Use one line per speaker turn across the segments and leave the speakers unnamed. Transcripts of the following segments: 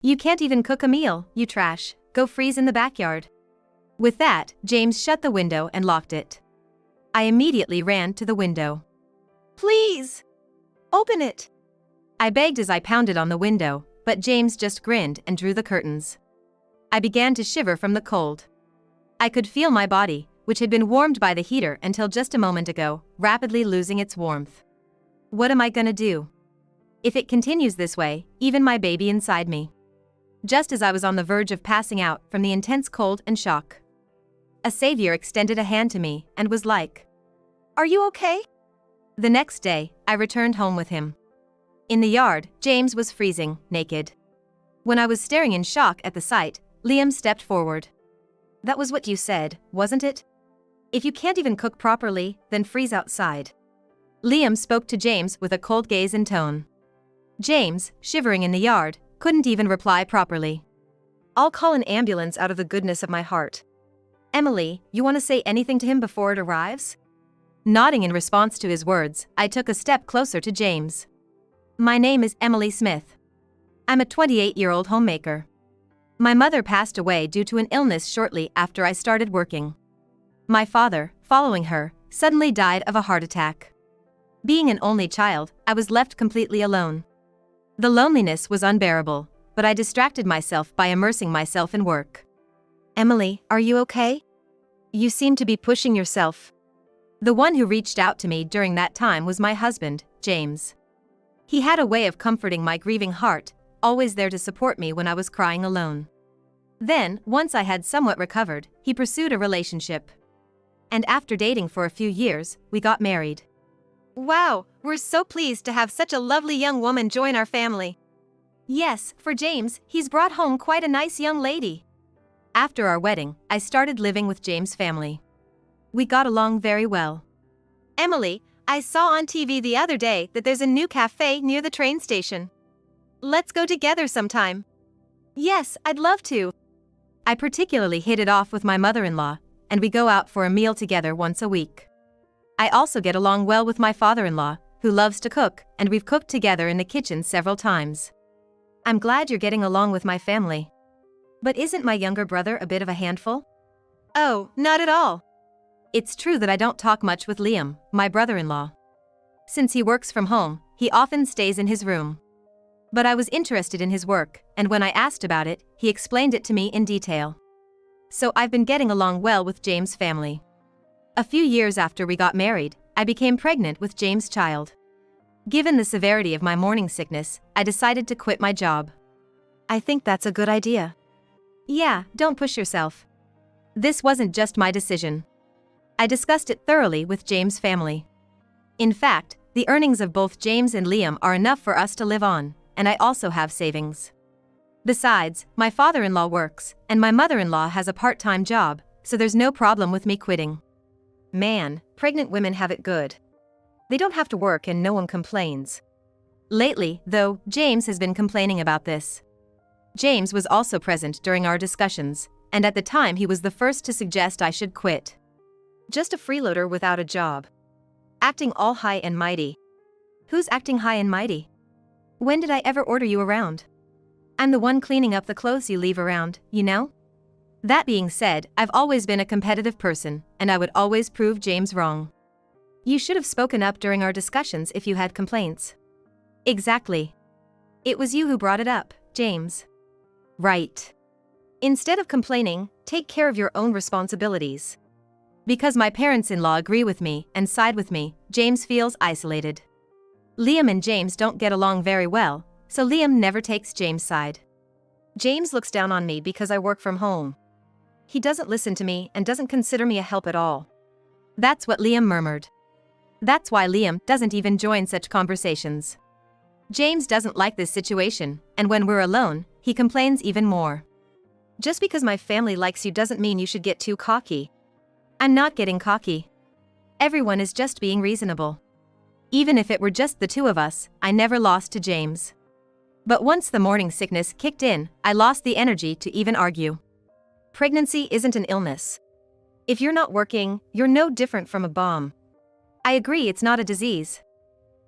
You can't even cook a meal, you trash. Go freeze in the backyard. With that, James shut the window and locked it. I immediately ran to the window. Please! Open it! I begged as I pounded on the window, but James just grinned and drew the curtains. I began to shiver from the cold. I could feel my body, which had been warmed by the heater until just a moment ago, rapidly losing its warmth. What am I gonna do? If it continues this way, even my baby inside me. Just as I was on the verge of passing out from the intense cold and shock, a savior extended a hand to me and was like, "Are you okay?" The next day, I returned home with him. In the yard, James was freezing, naked. When I was staring in shock at the sight, Liam stepped forward. "That was what you said, wasn't it? If you can't even cook properly, then freeze outside." Liam spoke to James with a cold gaze and tone. James, shivering in the yard, couldn't even reply properly. "I'll call an ambulance out of the goodness of my heart. Emily, you want to say anything to him before it arrives?" Nodding in response to his words, I took a step closer to James. "My name is Emily Smith. I'm a 28-year-old homemaker. My mother passed away due to an illness shortly after I started working. My father, following her, suddenly died of a heart attack. Being an only child, I was left completely alone. The loneliness was unbearable, but I distracted myself by immersing myself in work." "Emily, are you okay? You seem to be pushing yourself." The one who reached out to me during that time was my husband, James. He had a way of comforting my grieving heart, always there to support me when I was crying alone. Then, once I had somewhat recovered, he pursued a relationship. And after dating for a few years, we got married. "Wow, we're so pleased to have such a lovely young woman join our family." "Yes, for James, he's brought home quite a nice young lady." After our wedding, I started living with James' family. We got along very well. "Emily, I saw on TV the other day that there's a new cafe near the train station. Let's go together sometime." "Yes, I'd love to." I particularly hit it off with my mother-in-law, and we go out for a meal together once a week. I also get along well with my father-in-law, who loves to cook, and we've cooked together in the kitchen several times. I'm glad you're getting along with my family. But isn't my younger brother a bit of a handful? Oh, not at all. It's true that I don't talk much with Liam, my brother-in-law. Since he works from home, he often stays in his room. But I was interested in his work, and when I asked about it, he explained it to me in detail. So I've been getting along well with James' family. A few years after we got married, I became pregnant with James' child. Given the severity of my morning sickness, I decided to quit my job. I think that's a good idea. Yeah, don't push yourself. This wasn't just my decision. I discussed it thoroughly with James' family. In fact, the earnings of both James and Liam are enough for us to live on, and I also have savings. Besides, my father-in-law works, and my mother-in-law has a part-time job, so there's no problem with me quitting. Man, pregnant women have it good. They don't have to work and no one complains. Lately, though, James has been complaining about this. James was also present during our discussions, and at the time he was the first to suggest I should quit. Just a freeloader without a job. Acting all high and mighty. Who's acting high and mighty? When did I ever order you around? I'm the one cleaning up the clothes you leave around, you know? That being said, I've always been a competitive person, and I would always prove James wrong. You should have spoken up during our discussions if you had complaints. Exactly. It was you who brought it up, James. Right. Instead of complaining, take care of your own responsibilities. Because my parents-in-law agree with me and side with me, James feels isolated. Liam and James don't get along very well, so Liam never takes James' side. James looks down on me because I work from home. He doesn't listen to me and doesn't consider me a help at all. That's what Liam murmured. That's why Liam doesn't even join such conversations. James doesn't like this situation, and when we're alone, he complains even more. Just because my family likes you doesn't mean you should get too cocky. I'm not getting cocky. Everyone is just being reasonable. Even if it were just the two of us, I never lost to James. But once the morning sickness kicked in, I lost the energy to even argue. Pregnancy isn't an illness. If you're not working, you're no different from a bomb. I agree it's not a disease.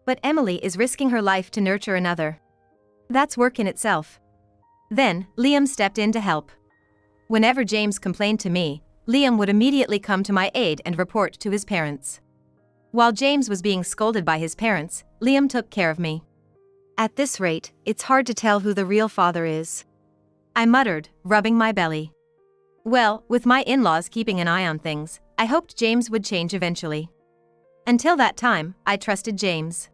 But Emily is risking her life to nurture another. That's work in itself. Then, Liam stepped in to help. Whenever James complained to me, Liam would immediately come to my aid and report to his parents. While James was being scolded by his parents, Liam took care of me. At this rate, it's hard to tell who the real father is, I muttered, rubbing my belly. Well, with my in-laws keeping an eye on things, I hoped James would change eventually. Until that time, I trusted James.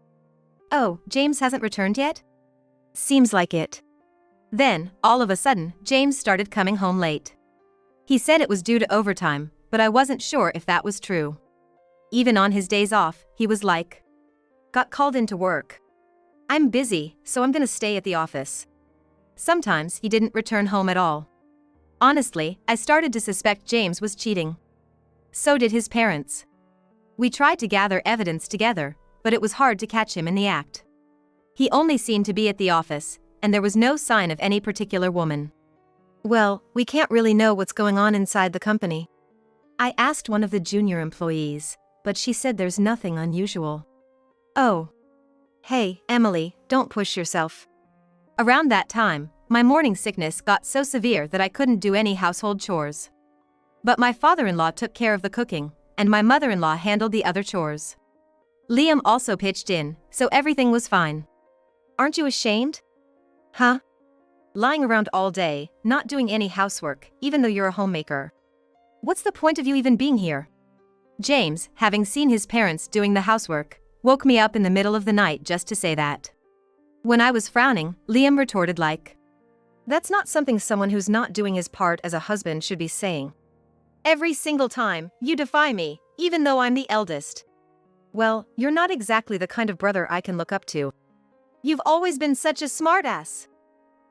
Oh, James hasn't returned yet? Seems like it. Then, all of a sudden, James started coming home late. He said it was due to overtime, but I wasn't sure if that was true. Even on his days off, he was like, "Got called into work. I'm busy, so I'm gonna stay at the office." Sometimes he didn't return home at all. Honestly, I started to suspect James was cheating. So did his parents. We tried to gather evidence together, but it was hard to catch him in the act. He only seemed to be at the office, and there was no sign of any particular woman. Well, we can't really know what's going on inside the company. I asked one of the junior employees, but she said there's nothing unusual. Oh. Hey, Emily, don't push yourself. Around that time, my morning sickness got so severe that I couldn't do any household chores. But my father-in-law took care of the cooking, and my mother-in-law handled the other chores. Liam also pitched in, so everything was fine. Aren't you ashamed? Huh? Lying around all day, not doing any housework, even though you're a homemaker. What's the point of you even being here? James, having seen his parents doing the housework, woke me up in the middle of the night just to say that. When I was frowning, Liam retorted like, "That's not something someone who's not doing his part as a husband should be saying. Every single time, you defy me, even though I'm the eldest. Well, you're not exactly the kind of brother I can look up to. You've always been such a smartass."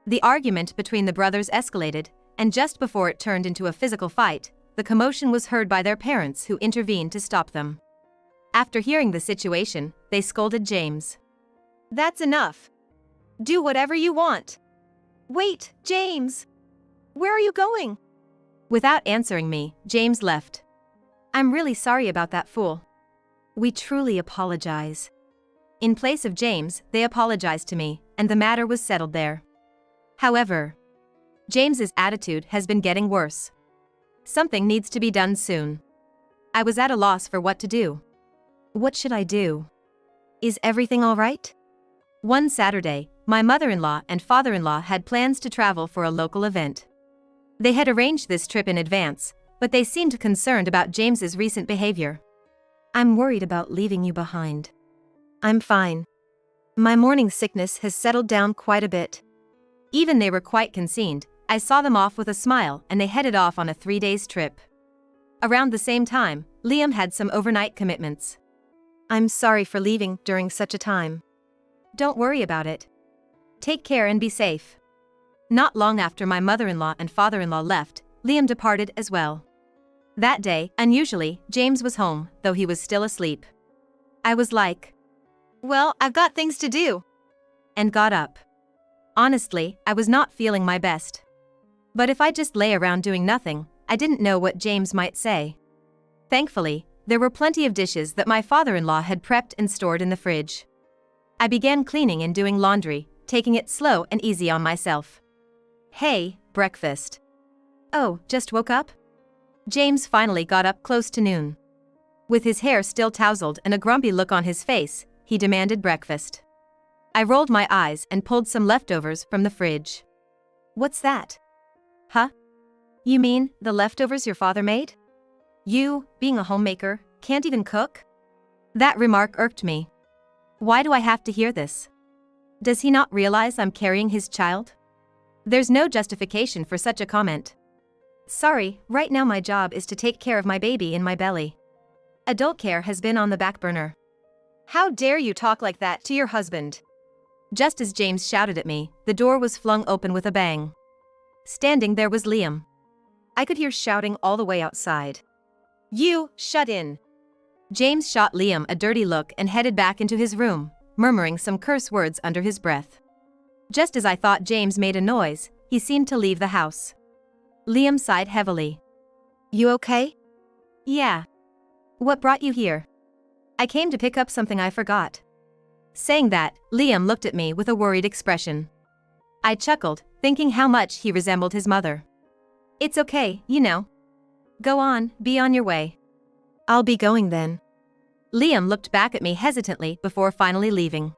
The argument between the brothers escalated, and just before it turned into a physical fight, the commotion was heard by their parents who intervened to stop them. After hearing the situation, they scolded James. "That's enough. Do whatever you want." "Wait, James! Where are you going?" Without answering me, James left. "I'm really sorry about that fool. We truly apologize." In place of James, they apologized to me, and the matter was settled there. However, James's attitude has been getting worse. Something needs to be done soon. I was at a loss for what to do. What should I do? Is everything all right? One Saturday, my mother-in-law and father-in-law had plans to travel for a local event. They had arranged this trip in advance, but they seemed concerned about James's recent behavior. "I'm worried about leaving you behind." "I'm fine. My morning sickness has settled down quite a bit." Even they were quite concerned. I saw them off with a smile and they headed off on a 3-day trip. Around the same time, Liam had some overnight commitments. "I'm sorry for leaving during such a time." "Don't worry about it. Take care and be safe." Not long after my mother-in-law and father-in-law left, Liam departed as well. That day, unusually, James was home, though he was still asleep. I was like, "Well, I've got things to do," and got up. Honestly, I was not feeling my best. But if I just lay around doing nothing, I didn't know what James might say. Thankfully, there were plenty of dishes that my father-in-law had prepped and stored in the fridge. I began cleaning and doing laundry, taking it slow and easy on myself. "Hey, breakfast." "Oh, just woke up?" James finally got up close to noon. With his hair still tousled and a grumpy look on his face, he demanded breakfast. I rolled my eyes and pulled some leftovers from the fridge. "What's that?" "Huh? You mean the leftovers your father made? You, being a homemaker, can't even cook?" That remark irked me. Why do I have to hear this? Does he not realize I'm carrying his child? There's no justification for such a comment. "Sorry, right now my job is to take care of my baby in my belly. Adult care has been on the back burner." "How dare you talk like that to your husband?" Just as James shouted at me, the door was flung open with a bang. Standing there was Liam. I could hear shouting all the way outside. "You, shut in." James shot Liam a dirty look and headed back into his room, murmuring some curse words under his breath. Just as I thought James made a noise, he seemed to leave the house. Liam sighed heavily. "You okay?" "Yeah. What brought you here?" "I came to pick up something I forgot." Saying that, Liam looked at me with a worried expression. I chuckled, thinking how much he resembled his mother. It's okay, you know. Go on, be on your way. I'll be going then. Liam looked back at me hesitantly before finally leaving.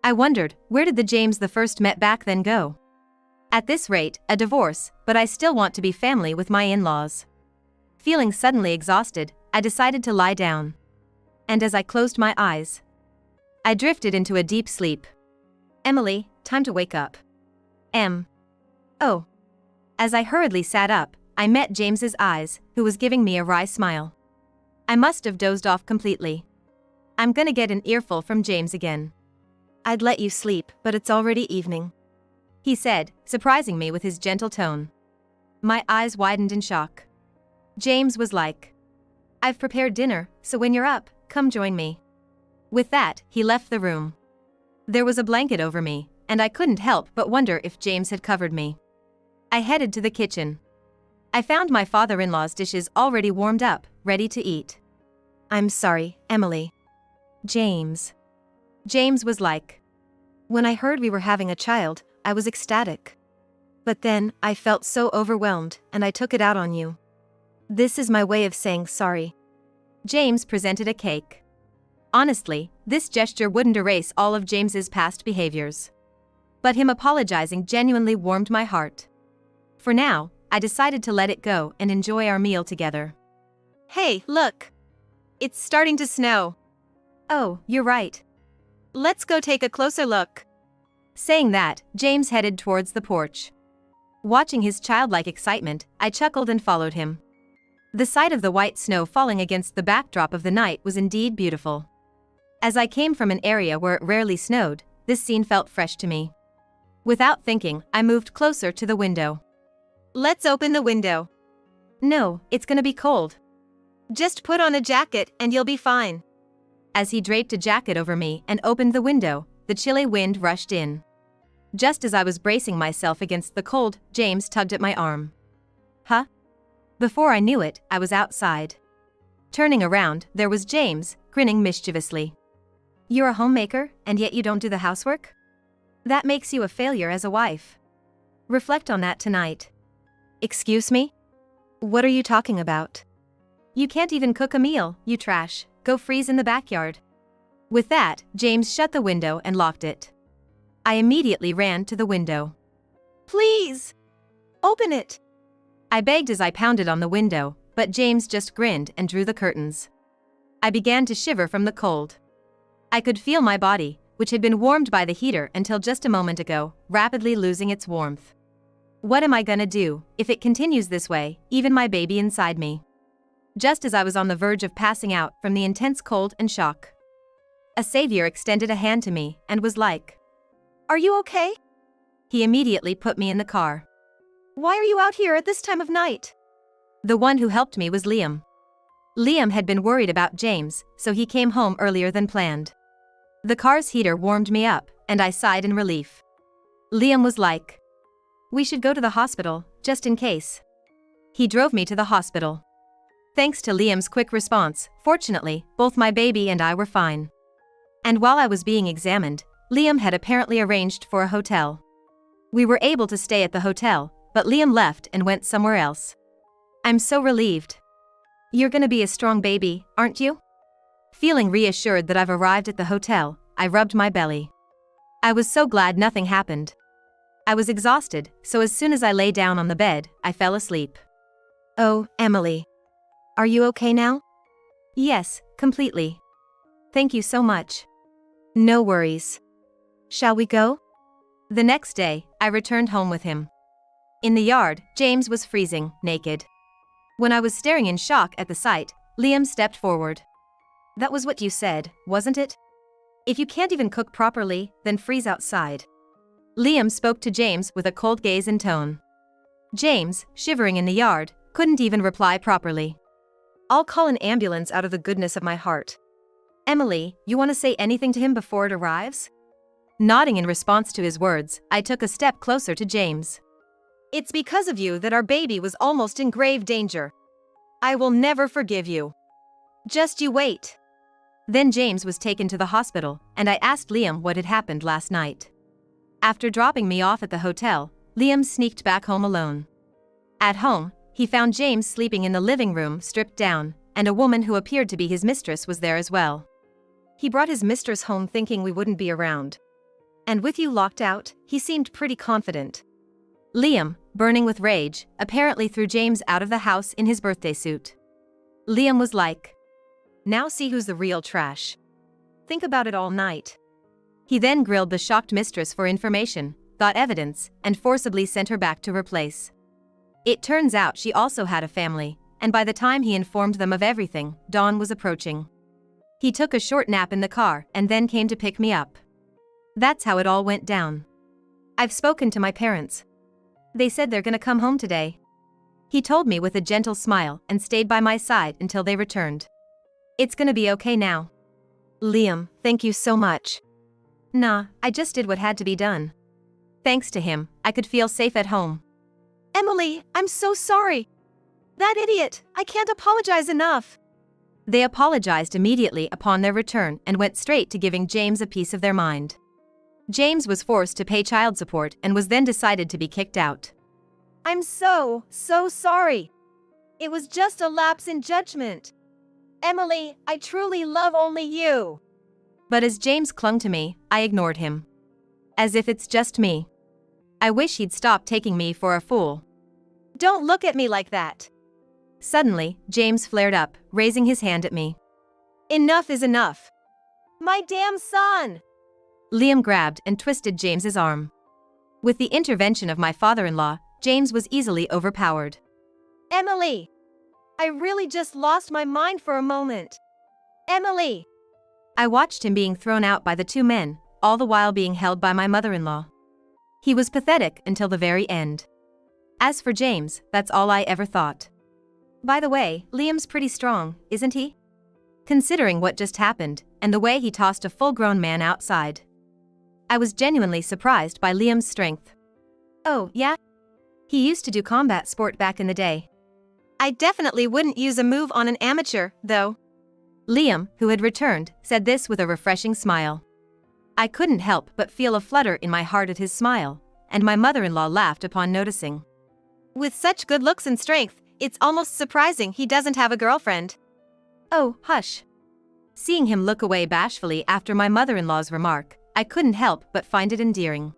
I wondered, where did the James the first met back then go? At this rate, a divorce, but I still want to be family with my in-laws. Feeling suddenly exhausted, I decided to lie down. And as I closed my eyes, I drifted into a deep sleep. Emily, time to wake up. Oh. As I hurriedly sat up, I met James's eyes, who was giving me a wry smile. I must have dozed off completely. I'm gonna get an earful from James again. I'd let you sleep, but it's already evening, he said, surprising me with his gentle tone. My eyes widened in shock. James was like, I've prepared dinner, so when you're up, come join me. With that, he left the room. There was a blanket over me, and I couldn't help but wonder if James had covered me. I headed to the kitchen. I found my father-in-law's dishes already warmed up, ready to eat. I'm sorry, Emily. James was like, when I heard we were having a child, I was ecstatic. But then, I felt so overwhelmed, and I took it out on you. This is my way of saying sorry. James presented a cake. Honestly, this gesture wouldn't erase all of James's past behaviors. But him apologizing genuinely warmed my heart. For now, I decided to let it go and enjoy our meal together. Hey, look! It's starting to snow. Oh, you're right. Let's go take a closer look. Saying that, James headed towards the porch. Watching his childlike excitement, I chuckled and followed him. The sight of the white snow falling against the backdrop of the night was indeed beautiful. As I came from an area where it rarely snowed, this scene felt fresh to me. Without thinking, I moved closer to the window. Let's open the window. No, it's gonna be cold. Just put on a jacket and you'll be fine. As he draped a jacket over me and opened the window, the chilly wind rushed in. Just as I was bracing myself against the cold, James tugged at my arm. Huh? Before I knew it, I was outside. Turning around, there was James, grinning mischievously. You're a homemaker, and yet you don't do the housework? That makes you a failure as a wife. Reflect on that tonight. Excuse me? What are you talking about? You can't even cook a meal, you trash. Go freeze in the backyard. With that, James shut the window and locked it. I immediately ran to the window. Please! Open it! I begged as I pounded on the window, but James just grinned and drew the curtains. I began to shiver from the cold. I could feel my body, which had been warmed by the heater until just a moment ago, rapidly losing its warmth. What am I gonna do if it continues this way, even my baby inside me? Just as I was on the verge of passing out from the intense cold and shock, a savior extended a hand to me and was like, Are you okay? He immediately put me in the car. Why are you out here at this time of night? The one who helped me was Liam. Liam had been worried about James, so he came home earlier than planned. The car's heater warmed me up, and I sighed in relief. Liam was like, We should go to the hospital, just in case. He drove me to the hospital. Thanks to Liam's quick response, fortunately, both my baby and I were fine. And while I was being examined, Liam had apparently arranged for a hotel. We were able to stay at the hotel, but Liam left and went somewhere else. I'm so relieved. You're gonna be a strong baby, aren't you? Feeling reassured that I've arrived at the hotel, I rubbed my belly. I was so glad nothing happened. I was exhausted, so as soon as I lay down on the bed, I fell asleep. Oh, Emily. Are you okay now? Yes, completely. Thank you so much. No worries. Shall we go? The next day, I returned home with him. In the yard, James was freezing, naked. When I was staring in shock at the sight, Liam stepped forward. That was what you said, wasn't it? If you can't even cook properly, then freeze outside. Liam spoke to James with a cold gaze and tone. James, shivering in the yard, couldn't even reply properly. I'll call an ambulance out of the goodness of my heart. Emily, you want to say anything to him before it arrives? Nodding in response to his words, I took a step closer to James. It's because of you that our baby was almost in grave danger. I will never forgive you. Just you wait. Then James was taken to the hospital, and I asked Liam what had happened last night. After dropping me off at the hotel, Liam sneaked back home alone. At home, he found James sleeping in the living room stripped down, and a woman who appeared to be his mistress was there as well. He brought his mistress home thinking we wouldn't be around. And with you locked out, he seemed pretty confident. Liam, burning with rage, apparently threw James out of the house in his birthday suit. Liam was like, "Now see who's the real trash. Think about it all night." He then grilled the shocked mistress for information, got evidence, and forcibly sent her back to her place. It turns out she also had a family, and by the time he informed them of everything, dawn was approaching. He took a short nap in the car and then came to pick me up. That's how it all went down. I've spoken to my parents. They said they're gonna come home today. He told me with a gentle smile and stayed by my side until they returned. It's gonna be okay now. Liam, thank you so much. Nah, I just did what had to be done. Thanks to him, I could feel safe at home. Emily, I'm so sorry. That idiot, I can't apologize enough. They apologized immediately upon their return and went straight to giving James a piece of their mind. James was forced to pay child support and was then decided to be kicked out. I'm so sorry. It was just a lapse in judgment. Emily, I truly love only you. But as James clung to me, I ignored him. As if it's just me. I wish he'd stop taking me for a fool. Don't look at me like that. Suddenly, James flared up, raising his hand at me. Enough is enough. My damn son! Liam grabbed and twisted James's arm. With the intervention of my father-in-law, James was easily overpowered. Emily! I really just lost my mind for a moment. Emily! I watched him being thrown out by the two men, all the while being held by my mother-in-law. He was pathetic until the very end. As for James, that's all I ever thought. By the way, Liam's pretty strong, isn't he? Considering what just happened, and the way he tossed a full-grown man outside. I was genuinely surprised by Liam's strength. Oh, yeah? He used to do combat sport back in the day. I definitely wouldn't use a move on an amateur, though. Liam, who had returned, said this with a refreshing smile. I couldn't help but feel a flutter in my heart at his smile, and my mother-in-law laughed upon noticing. With such good looks and strength, it's almost surprising he doesn't have a girlfriend. Oh, hush. Seeing him look away bashfully after my mother-in-law's remark, I couldn't help but find it endearing.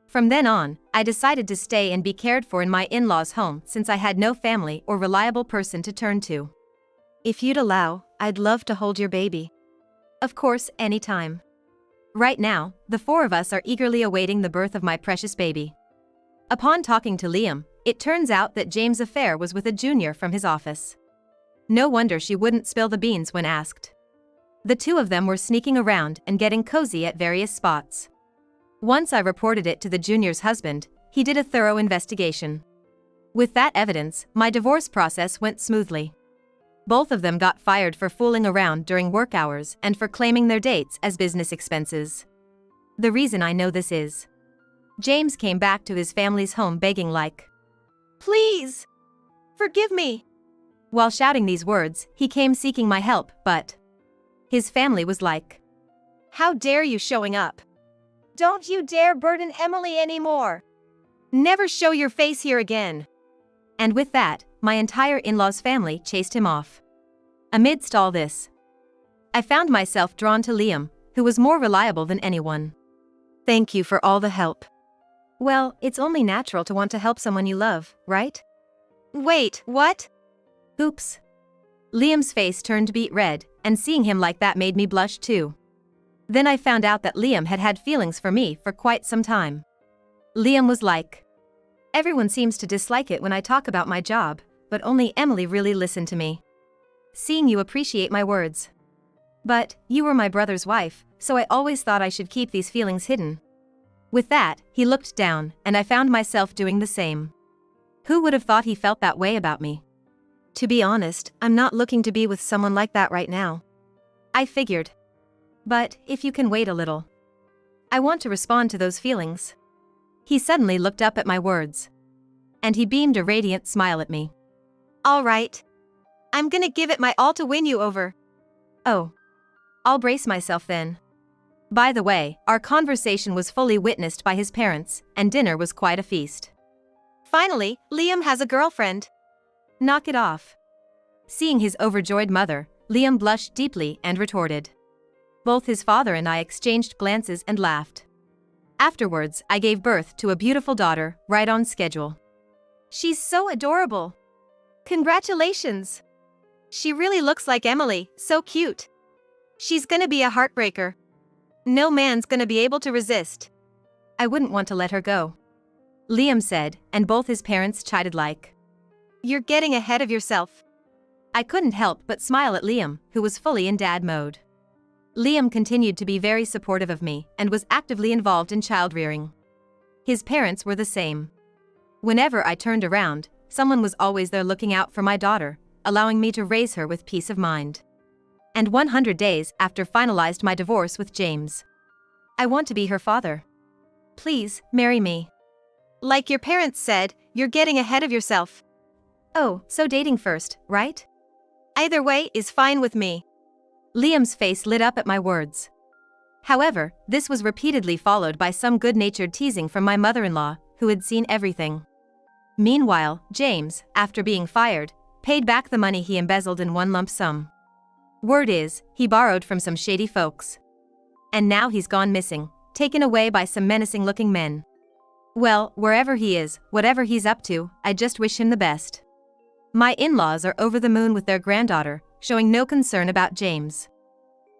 From then on, I decided to stay and be cared for in my in-laws' home since I had no family or reliable person to turn to. If you'd allow, I'd love to hold your baby. Of course, anytime. Right now, the four of us are eagerly awaiting the birth of my precious baby. Upon talking to Liam, it turns out that James' affair was with a junior from his office. No wonder she wouldn't spill the beans when asked. The two of them were sneaking around and getting cozy at various spots. Once I reported it to the junior's husband, he did a thorough investigation. With that evidence, my divorce process went smoothly. Both of them got fired for fooling around during work hours and for claiming their dates as business expenses. The reason I know this is, James came back to his family's home begging like, "Please! Forgive me!" While shouting these words, he came seeking my help, but his family was like, "How dare you showing up? Don't you dare burden Emily anymore! Never show your face here again!" And with that, my entire in-laws family chased him off. Amidst all this, I found myself drawn to Liam, who was more reliable than anyone. Thank you for all the help. Well, it's only natural to want to help someone you love, right? Wait, what? Oops. Liam's face turned beet red, and seeing him like that made me blush too. Then I found out that Liam had had feelings for me for quite some time. Liam was like, "Everyone seems to dislike it when I talk about my job, but only Emily really listened to me. Seeing you appreciate my words. But, you were my brother's wife, so I always thought I should keep these feelings hidden." With that, he looked down, and I found myself doing the same. Who would have thought he felt that way about me? To be honest, I'm not looking to be with someone like that right now. I figured. But, if you can wait a little. I want to respond to those feelings. He suddenly looked up at my words. And he beamed a radiant smile at me. All right. I'm gonna give it my all to win you over. Oh. I'll brace myself then. By the way, our conversation was fully witnessed by his parents, and dinner was quite a feast. Finally, Liam has a girlfriend. Knock it off. Seeing his overjoyed mother, Liam blushed deeply and retorted. Both his father and I exchanged glances and laughed. Afterwards, I gave birth to a beautiful daughter, right on schedule. She's so adorable. Congratulations. She really looks like Emily, so cute. She's gonna be a heartbreaker. No man's gonna be able to resist. I wouldn't want to let her go, Liam said, and both his parents chided like, "You're getting ahead of yourself." I couldn't help but smile at Liam, who was fully in dad mode. Liam continued to be very supportive of me and was actively involved in child-rearing. His parents were the same. Whenever I turned around, someone was always there looking out for my daughter, allowing me to raise her with peace of mind. And 100 days after finalized my divorce with James, I want to be her father. Please, marry me. Like your parents said, you're getting ahead of yourself. Oh, so dating first, right? Either way is fine with me. Liam's face lit up at my words. However, this was repeatedly followed by some good-natured teasing from my mother-in-law, who had seen everything. Meanwhile, James, after being fired, paid back the money he embezzled in one lump sum. Word is, he borrowed from some shady folks. And now he's gone missing, taken away by some menacing-looking men. Well, wherever he is, whatever he's up to, I just wish him the best. My in-laws are over the moon with their granddaughter, showing no concern about James.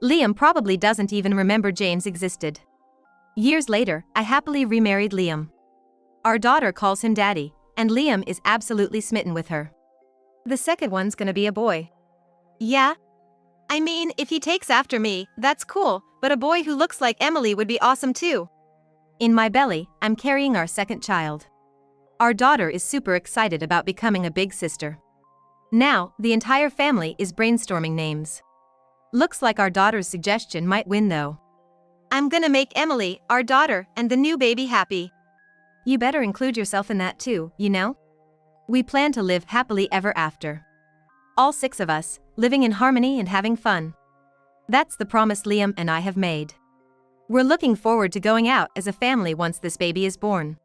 Liam probably doesn't even remember James existed. Years later, I happily remarried Liam. Our daughter calls him daddy, and Liam is absolutely smitten with her. The second one's gonna be a boy. Yeah? I mean, if he takes after me, that's cool, but a boy who looks like Emily would be awesome too. In my belly, I'm carrying our second child. Our daughter is super excited about becoming a big sister. Now, the entire family is brainstorming names. Looks like our daughter's suggestion might win though. I'm gonna make Emily, our daughter, and the new baby happy. You better include yourself in that too, you know? We plan to live happily ever after. All 6 of us, living in harmony and having fun. That's the promise Liam and I have made. We're looking forward to going out as a family once this baby is born.